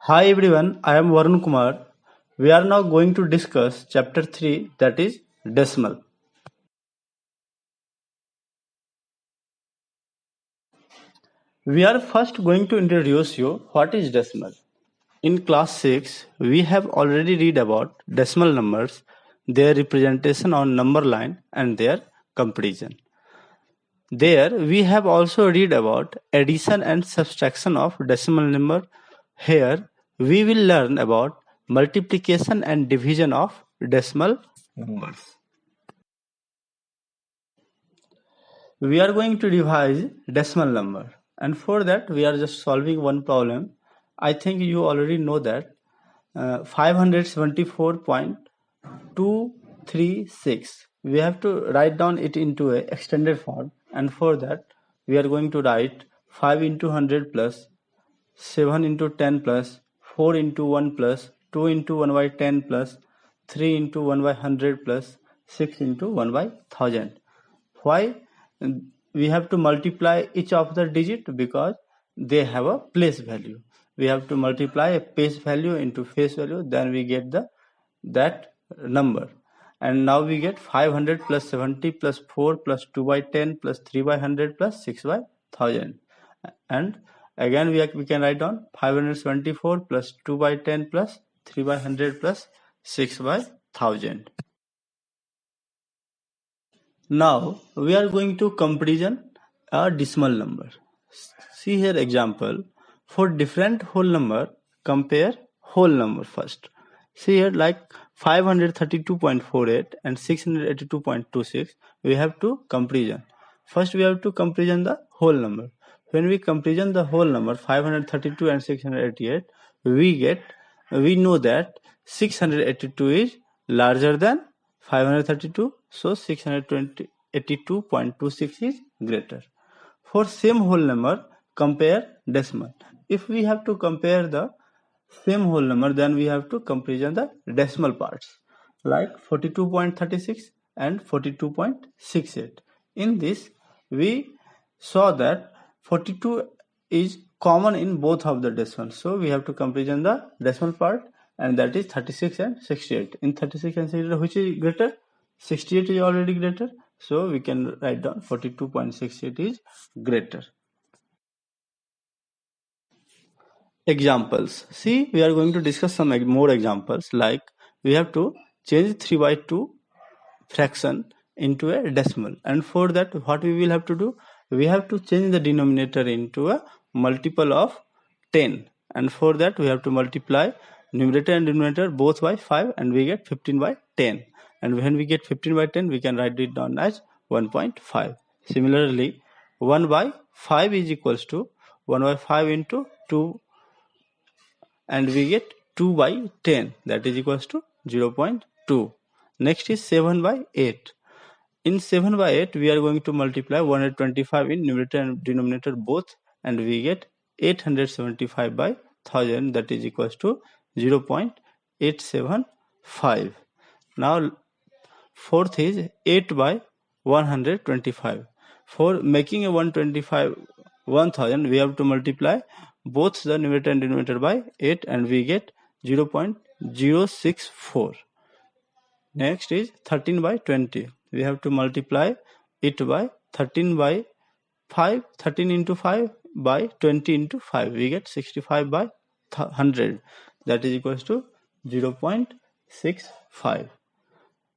Hi everyone, I am Varun Kumar. We are now going to discuss chapter 3, that is decimal. We are first going to introduce you what is decimal. In class 6, we have already read about decimal numbers, their representation on number line and their comparison. There we have also read about addition and subtraction of decimal number. Here we will learn about multiplication and division of decimal numbers. We are going to revise decimal number, and for that we are just solving one problem. I think you already know that 574.236, we have to write down it into a extended form, and for that we are going to write 5 into 100 plus 7 into 10 plus 4 into 1 plus 2 into 1 by 10 plus 3 into 1 by 100 plus 6 into 1 by 1000. Why we have to multiply each of the digit? Because they have a place value. We have to multiply a place value into face value, then we get that number. And now we get 500 plus 70 plus 4 plus 2 by 10 plus 3 by 100 plus 6 by 1000. And again we can write down 574 plus 2 by 10 plus 3 by 100 plus 6 by 1000. Now we are going to comparison a decimal number. See here example. For different whole number, compare whole number first. See here like 532.48 and 682.26. We have to comparison. First we have to comparison the whole number. When we comparison the whole number 532 and 688, we know that 682 is larger than 532, so 682.26 is greater. For same whole number, compare decimal. If we have to compare the same whole number, then we have to comparison the decimal parts like 42.36 and 42.68. In this, we saw that 42 is common in both of the decimals, so we have to comparison the decimal part, and that is 36 and 68. In 36 and 68, which is greater? 68 is already greater, so we can write down 42.68 is greater. Examples. See, we are going to discuss some more examples, like we have to change 3 by 2 fraction into a decimal, and for that what we will have to do? We have to change the denominator into a multiple of 10, and for that we have to multiply numerator and denominator both by 5, and we get 15 by 10, and when we get 15 by 10 we can write it down as 1.5. Similarly, 1 by 5 is equals to 1 by 5 into 2, and we get 2 by 10, that is equals to 0.2. Next is 7 by 8. In 7 by 8 we are going to multiply 125 in numerator and denominator both, and we get 875 by 1000, that is equals to 0.875. Now fourth is 8 by 125. For making a 1000, we have to multiply both the numerator and denominator by 8, and we get 0.064. Next is 13 by 20. We have to multiply it by 13 by 5, 13 into 5 by 20 into 5. We get 65 by 100, that is equals to 0.65.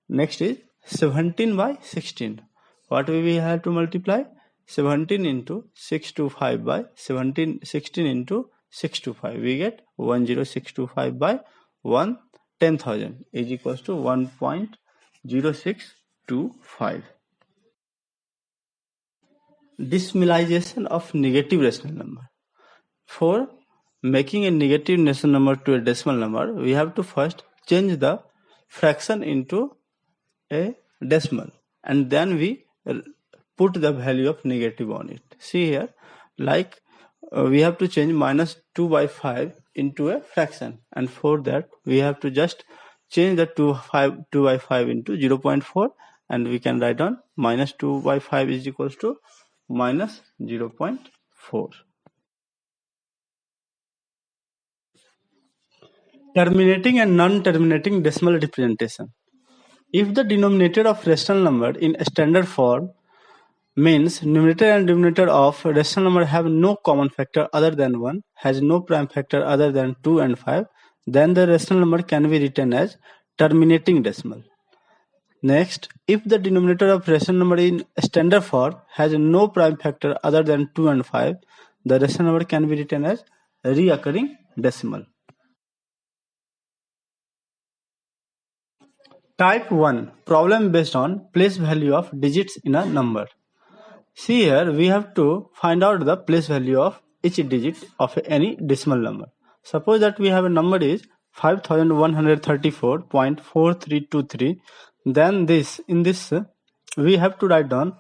Next is 17 by 16. What we will have to multiply? 17 into 625 by 16 into 625. We get 10625 by 10,000 is equals to 1.0625. Decimalization of negative rational number. For making a negative rational number to a decimal number, we have to first change the fraction into a decimal, and then we put the value of negative on it. See here, like we have to change minus 2 by 5 into a fraction, and for that we have to just change the 2 by 5 into 0.4, and we can write down minus 2 by 5 is equals to minus 0.4. Terminating and non-terminating decimal representation. If the denominator of rational number in standard form means numerator and denominator of rational number have no common factor other than 1, has no prime factor other than 2 and 5, then the rational number can be written as terminating decimal. Next, if the denominator of rational number in standard form has no prime factor other than 2 and 5, the rational number can be written as reoccurring decimal. Type 1. Problem based on place value of digits in a number. See here, we have to find out the place value of each digit of any decimal number. Suppose that we have a number is 5134.4323. Then in this we have to write down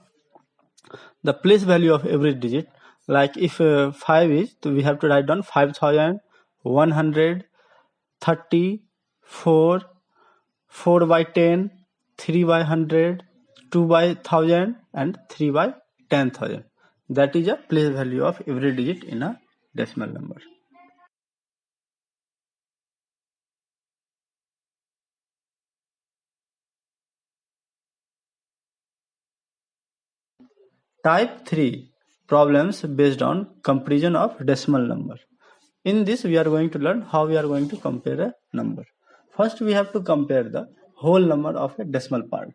the place value of every digit. Like if 5 is, so we have to write down 5134, 4 by 10, 3 by 100, 2 by 1000 and 3 by 10,000. That is a place value of every digit in a decimal number. Type 3. Problems based on comparison of decimal number. In this we are going to learn how we are going to compare a number. First we have to compare the whole number of a decimal part.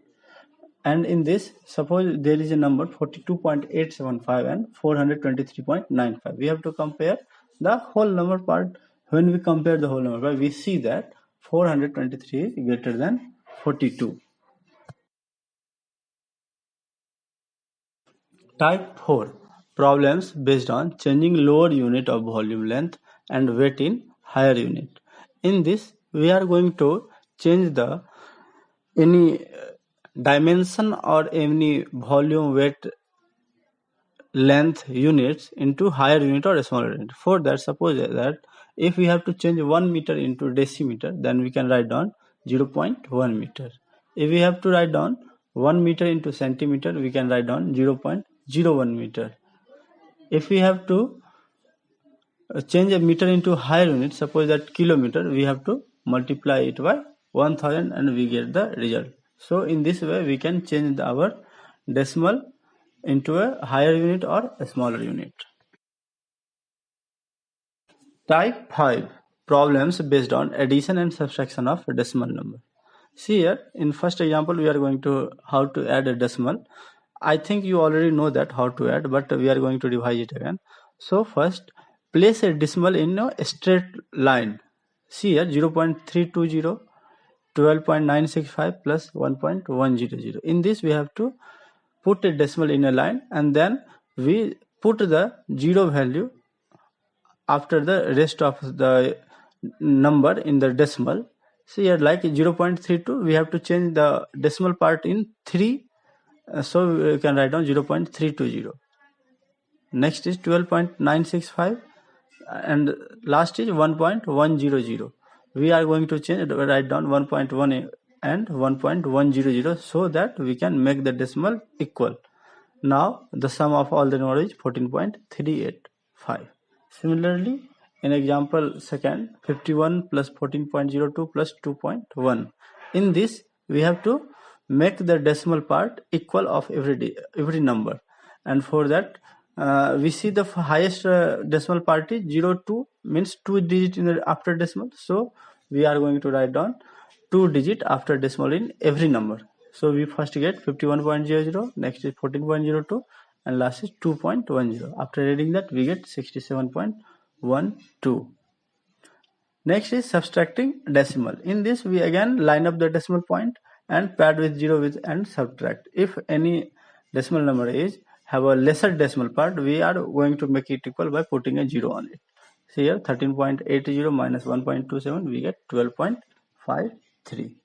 And in this, suppose there is a number 42.875 and 423.95. We have to compare the whole number part. When we compare the whole number part, we see that 423 is greater than 42. Type 4. Problems based on changing lower unit of volume length and weight in higher unit. In this, we are going to change any dimension or any volume, weight, length units into higher unit or a smaller unit. For that, suppose that if we have to change 1 meter into decimeter, then we can write down 0.1 meter. If we have to write down 1 meter into centimeter, we can write down 0.01 meter. If we have to change a meter into higher unit, suppose that kilometer, we have to multiply it by 1000 and we get the result. So in this way we can change our decimal into a higher unit or a smaller unit. Type 5. Problems based on addition and subtraction of a decimal number. See here, in first example we are going to how to add a decimal. I think you already know that how to add, but we are going to revise it again. So first, place a decimal in a straight line. See here, 0.320, 12.965 plus 1.100. In this we have to put a decimal in a line and then we put the zero value after the rest of the number in the decimal. See here, like 0.32, we have to change the decimal part in 3. So we can write down 0.320. Next is 12.965 and last is 1.100. We are going to write down 1.1 and 1.100 so that we can make the decimal equal. Now the sum of all the numbers is 14.385. Similarly, in example second, 51 plus 14.02 plus 2.1. In this we have to make the decimal part equal of every number, and for that we see the highest decimal part is 02, means 2 digit in the after decimal. So we are going to write down 2 digit after decimal in every number. So we first get 51.00, next is 14.02 and last is 2.10. After adding that we get 67.12. Next is subtracting decimal. In this we again line up the decimal point and pad with 0 with and subtract. If any decimal number is have a lesser decimal part, we are going to make it equal by putting a 0 on it. See here, 13.80 minus 1.27, we get 12.53.